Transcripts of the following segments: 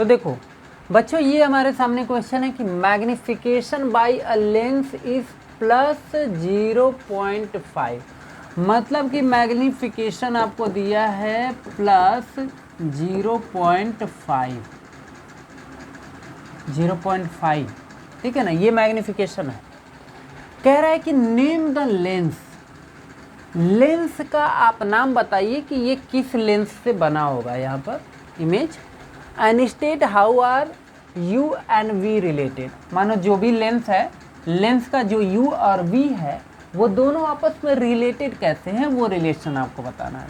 तो देखो बच्चों, ये हमारे सामने क्वेश्चन है कि magnification by a lens is plus 0.5, मतलब कि मैग्निफिकेशन आपको दिया है प्लस 0.5, ठीक है ना, ये मैग्निफिकेशन है। कह रहा है कि नेम द लेंस, लेंस का आप नाम बताइए कि ये किस लेंस से बना होगा यहाँ पर image, and state how are u and v related. मानो जो भी लेंस है, लेंस का जो यू और वी है वो दोनों आपस में रिलेटेड कैसे हैं, वो रिलेशन आपको बताना है।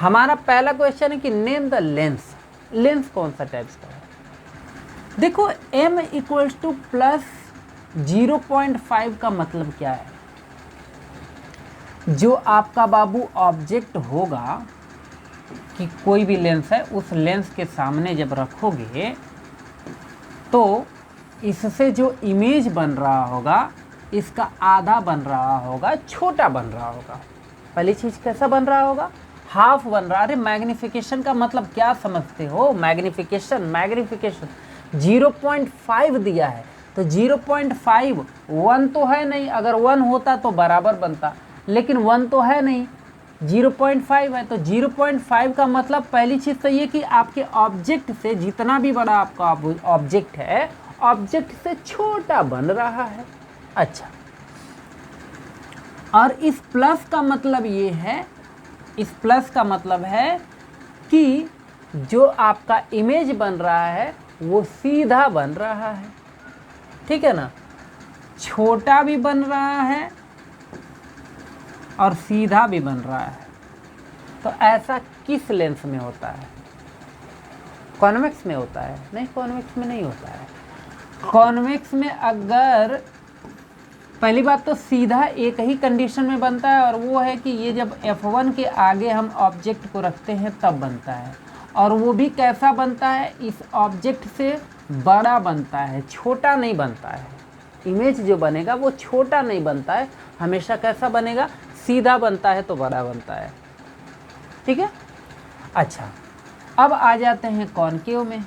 हमारा पहला क्वेश्चन है कि नेम द लेंस, लेंस कौन सा टाइप्स का है। देखो m इक्वल्स टू प्लस 0.5 का मतलब क्या है, जो आपका बाबू ऑब्जेक्ट होगा कि कोई भी लेंस है, उस लेंस के सामने जब रखोगे तो इससे जो इमेज बन रहा होगा, इसका आधा बन रहा होगा, छोटा बन रहा होगा। पहली चीज कैसा बन रहा होगा, हाफ बन रहा। अरे मैग्निफिकेशन का मतलब क्या समझते हो, मैग्निफिकेशन 0.5 दिया है तो 0.5 1 तो है नहीं, अगर 1 होता तो बराबर बनता, लेकिन 1 तो है नहीं, 0.5 है। तो 0.5 का मतलब पहली चीज़ तो ये कि आपके ऑब्जेक्ट से, जितना भी बड़ा आपका ऑब्जेक्ट है, ऑब्जेक्ट से छोटा बन रहा है। अच्छा, और इस प्लस का मतलब ये है, इस प्लस का मतलब है कि जो आपका इमेज बन रहा है वो सीधा बन रहा है, ठीक है ना, छोटा भी बन रहा है और सीधा भी बन रहा है। तो ऐसा किस लेंस में होता है, कॉन्वेक्स में होता है? नहीं, कॉन्वेक्स में नहीं होता है। कॉन्वेक्स में अगर, पहली बात तो सीधा एक ही कंडीशन में बनता है, और वो है कि ये जब F1 के आगे हम ऑब्जेक्ट को रखते हैं तब बनता है, और वो भी कैसा बनता है, इस ऑब्जेक्ट से बड़ा बनता है, छोटा नहीं बनता है। इमेज जो बनेगा वो छोटा नहीं बनता है, हमेशा कैसा बनेगा, सीधा बनता है तो बड़ा बनता है, ठीक है। अच्छा, अब आ जाते हैं कॉनकेव में।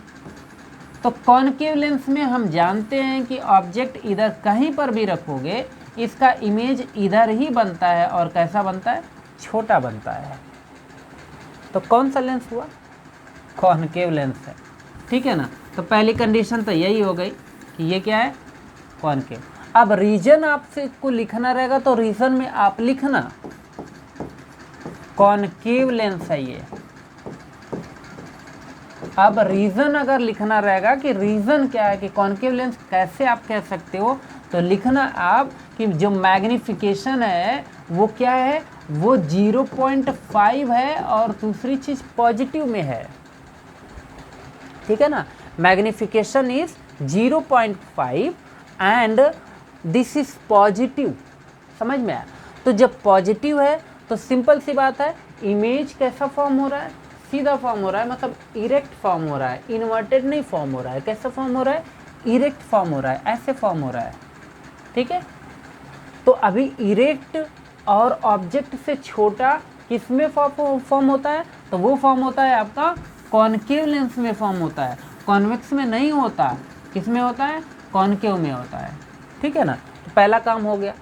तो कॉनकेव लेंस में हम जानते हैं कि ऑब्जेक्ट इधर कहीं पर भी रखोगे, इसका इमेज इधर ही बनता है, और कैसा बनता है, छोटा बनता है। तो कौन सा लेंस हुआ, कॉनकेव लेंस है, ठीक है ना। तो पहली कंडीशन तो यही हो गई कि ये क्या है, कॉनकेव। अब रीजन आपसे को लिखना रहेगा तो रीजन में आप लिखना कॉनकेव लेंस है ये। अब रीजन अगर लिखना रहेगा कि रीजन क्या है, कि कॉनकेव लेंस कैसे आप कह सकते हो, तो लिखना आप कि जो मैग्निफिकेशन है वो क्या है, वो 0.5 है, और दूसरी चीज पॉजिटिव में है, ठीक है ना। Magnification is 0.5 and this is positive, समझ में आया। तो जब पॉजिटिव है तो सिंपल सी बात है, इमेज कैसा फॉर्म हो रहा है, सीधा फॉर्म हो रहा है, मतलब इरेक्ट फॉर्म हो रहा है, इन्वर्टेड नहीं फॉर्म हो रहा है। कैसा फॉर्म हो रहा है, इरेक्ट फॉर्म हो रहा है, ऐसे फॉर्म हो रहा है, ठीक है। तो अभी इरेक्ट और ऑब्जेक्ट से छोटा किस में फॉर्म होता है, तो वो फॉर्म होता है आपका कॉनकेव लेंस में फॉर्म होता है, कॉन्वेक्स में नहीं होता। किस में होता है, कॉनकेव में होता है, ठीक है ना। तो पहला काम हो गया।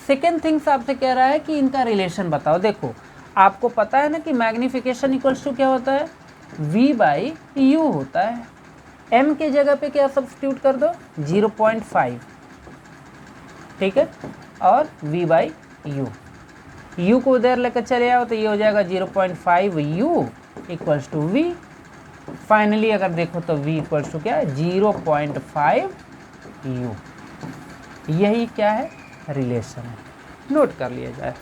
सेकेंड थिंग्स आपसे कह रहा है कि इनका रिलेशन बताओ। देखो आपको पता है ना कि मैग्निफिकेशन इक्वल्स टू क्या होता है, V/U होता है। M के जगह पे क्या सब्स्टिट्यूट कर दो, 0.5, ठीक है, और V/U, U को उधर लेकर चले आओ तो ये हो जाएगा 0.5U equals to V। Finally अगर देखो तो V इक्वल्स टू क्या है, 0.5U। यही क्या है, रिलेशन है, नोट कर लिया जाए।